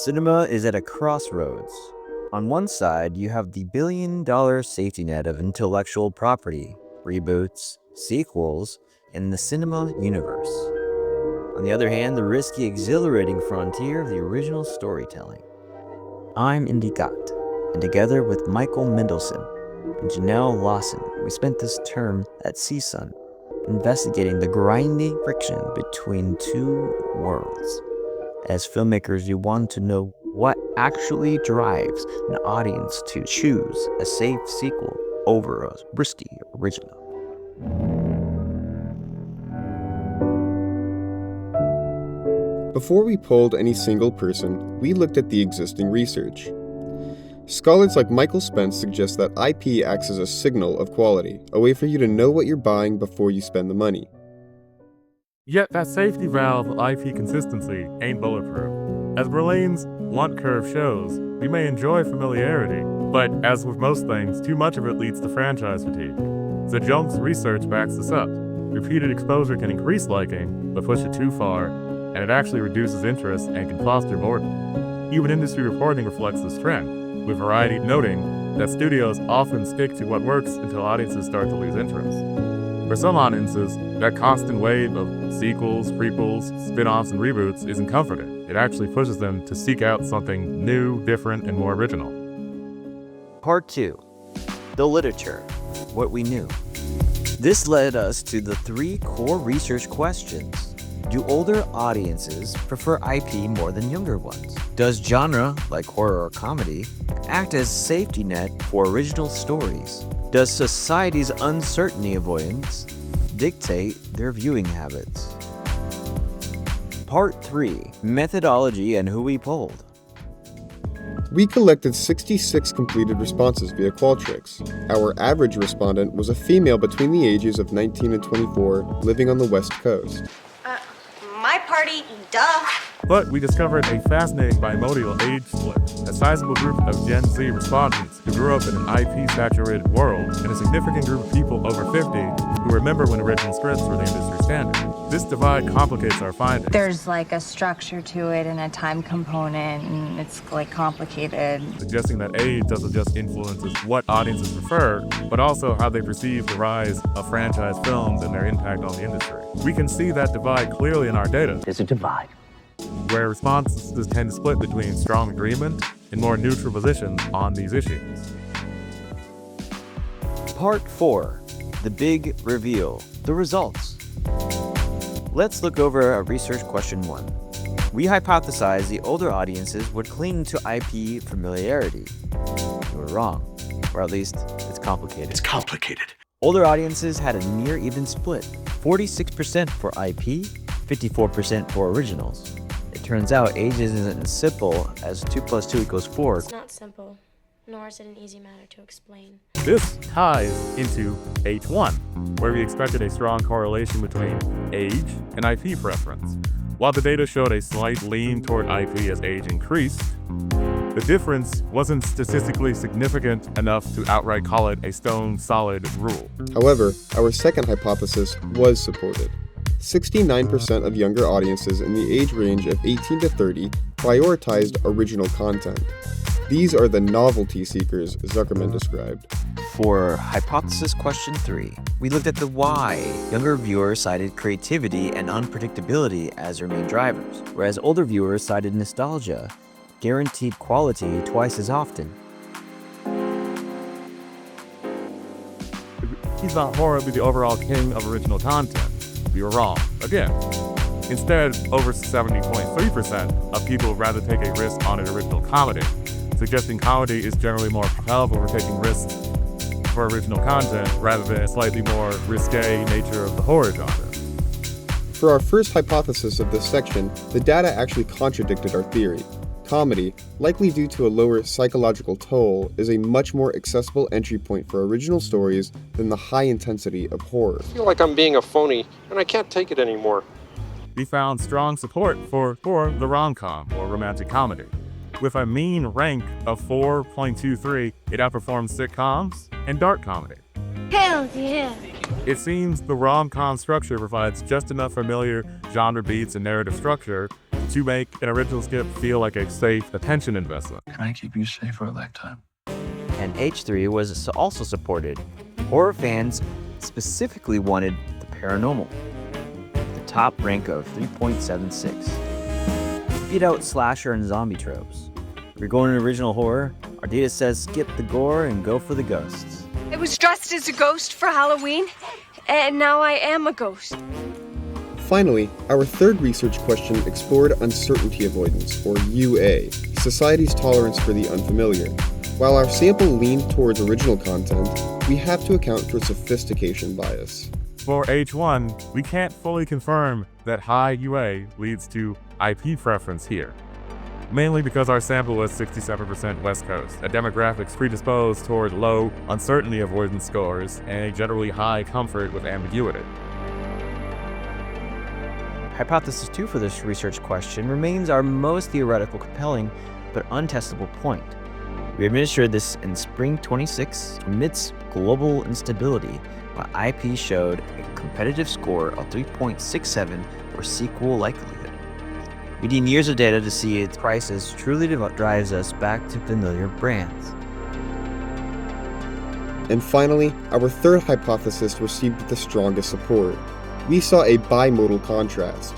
Cinema is at a crossroads. On one side, you have the billion-dollar safety net of intellectual property, reboots, sequels, and the cinema universe. On the other hand, the risky, exhilarating frontier of the original storytelling. I'm IndyGott, and together with Michael Mendelson and Janelle Lawson, we spent this term at CSUN investigating the grinding friction between two worlds. As filmmakers, you want to know what actually drives an audience to choose a safe sequel over a risky original. Before we polled any single person, we looked at the existing research. Scholars like Michael Spence suggest that IP acts as a signal of quality, a way for you to know what you're buying before you spend the money. Yet that safety valve of IP consistency ain't bulletproof. As Berlane's blunt curve shows, we may enjoy familiarity, but as with most things, too much of it leads to franchise fatigue. Zedjonk's research backs this up. Repeated exposure can increase liking, but push it too far, and it actually reduces interest and can foster boredom. Even industry reporting reflects this trend, with Variety noting that studios often stick to what works until audiences start to lose interest. For some audiences, that constant wave of sequels, prequels, spin-offs, and reboots isn't comforting. It actually pushes them to seek out something new, different, and more original. Part 2. The literature. What we knew. This led us to the 3 core research questions. Do older audiences prefer IP more than younger ones? Does genre, like horror or comedy, act as safety net for original stories? Does society's uncertainty avoidance dictate their viewing habits? Part 3. Methodology and who we polled. We collected 66 completed responses via Qualtrics. Our average respondent was a female between the ages of 19 and 24, living on the West Coast. My party, duh. But we discovered a fascinating bimodal age split, a sizable group of Gen Z respondents who grew up in an IP-saturated world, and a significant group of people over 50 who remember when original scripts were the industry standard. This divide complicates our findings. There's like a structure to it and a time component, and it's like complicated. Suggesting that age doesn't just influence what audiences prefer, but also how they perceive the rise of franchise films and their impact on the industry. We can see that divide clearly in our data. There's a divide, where responses tend to split between strong agreement and more neutral positions on these issues. Part 4. The big reveal. The results. Let's look over our research question 1. We hypothesized the older audiences would cling to IP familiarity. We were wrong, or at least it's complicated. It's complicated. Older audiences had a near even split, 46% for IP, 54% for originals. It turns out age isn't as simple as 2 + 2 = 4. It's not simple, nor is it an easy matter to explain. This ties into H1, where we expected a strong correlation between age and IP preference. While the data showed a slight lean toward IP as age increased, the difference wasn't statistically significant enough to outright call it a stone-solid rule. However, our second hypothesis was supported. 69% of younger audiences in the age range of 18 to 30 prioritized original content. These are the novelty seekers Zuckerman described. For hypothesis question 3, we looked at the why. Younger viewers cited creativity and unpredictability as their main drivers, whereas older viewers cited nostalgia, guaranteed quality twice as often. He's not horribly the overall king of original content. We were wrong again. Instead, over 70.3% of people would rather take a risk on an original comedy, suggesting comedy is generally more palatable for taking risks for original content rather than a slightly more risque nature of the horror genre. For our first hypothesis of this section, the data actually contradicted our theory. Comedy, likely due to a lower psychological toll, is a much more accessible entry point for original stories than the high intensity of horror. I feel like I'm being a phony, and I can't take it anymore. We found strong support for the rom-com, or romantic comedy. With a mean rank of 4.23, it outperforms sitcoms and dark comedy. Hell yeah! It seems the rom-com structure provides just enough familiar genre beats and narrative structure to make an original skip feel like a safe attention investment. Can I keep you safe for a lifetime? And H3 was also supported. Horror fans specifically wanted the paranormal, the top rank of 3.76. Beat out slasher and zombie tropes. If you're going to original horror, our data says skip the gore and go for the ghosts. I was dressed as a ghost for Halloween, and now I am a ghost. Finally, our third research question explored uncertainty avoidance, or UA, society's tolerance for the unfamiliar. While our sample leaned towards original content, we have to account for sophistication bias. For H1, we can't fully confirm that high UA leads to IP preference here, mainly because our sample was 67% West Coast, a demographics predisposed toward low uncertainty avoidance scores and a generally high comfort with ambiguity. Hypothesis 2 for this research question remains our most theoretical compelling but untestable point. We administered this in Spring26 amidst global instability, while IP showed a competitive score of 3.67 for sequel likelihood. We need years of data to see its prices truly drives us back to familiar brands. And finally, our third hypothesis received the strongest support. We saw a bimodal contrast.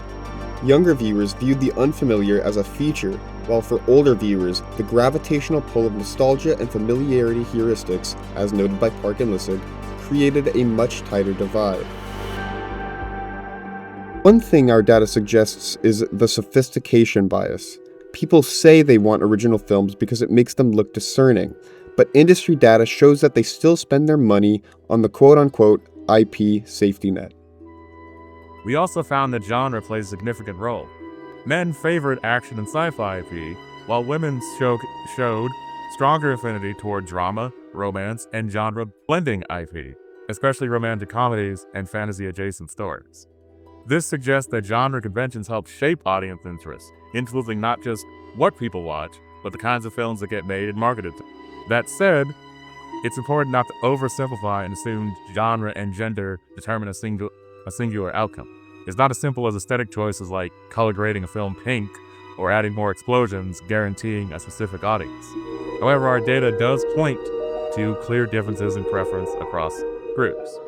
Younger viewers viewed the unfamiliar as a feature, while for older viewers, the gravitational pull of nostalgia and familiarity heuristics, as noted by Park and Lissig, created a much tighter divide. One thing our data suggests is the sophistication bias. People say they want original films because it makes them look discerning, but industry data shows that they still spend their money on the quote-unquote IP safety net. We also found that genre plays a significant role. Men favored action and sci-fi IP, while women showed stronger affinity toward drama, romance, and genre-blending IP, especially romantic comedies and fantasy-adjacent stories. This suggests that genre conventions help shape audience interests, influencing not just what people watch, but the kinds of films that get made and marketed to. That said, it's important not to oversimplify and assume genre and gender determine a singular outcome. It's not as simple as aesthetic choices like color grading a film pink or adding more explosions guaranteeing a specific audience. However, our data does point to clear differences in preference across groups.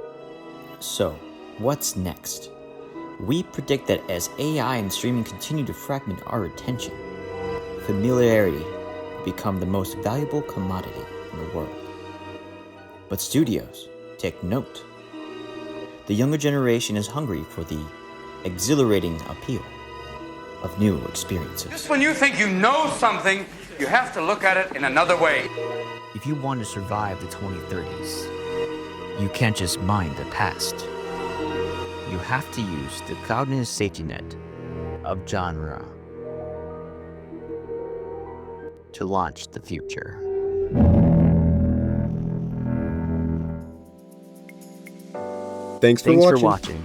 So, what's next? We predict that as AI and streaming continue to fragment our attention, familiarity will become the most valuable commodity in the world. But studios, take note. The younger generation is hungry for the exhilarating appeal of new experiences. Just when you think you know something, you have to look at it in another way. If you want to survive the 2030s, you can't just mind the past. You have to use the cognitive safety net of genre to launch the future. Thanks for watching.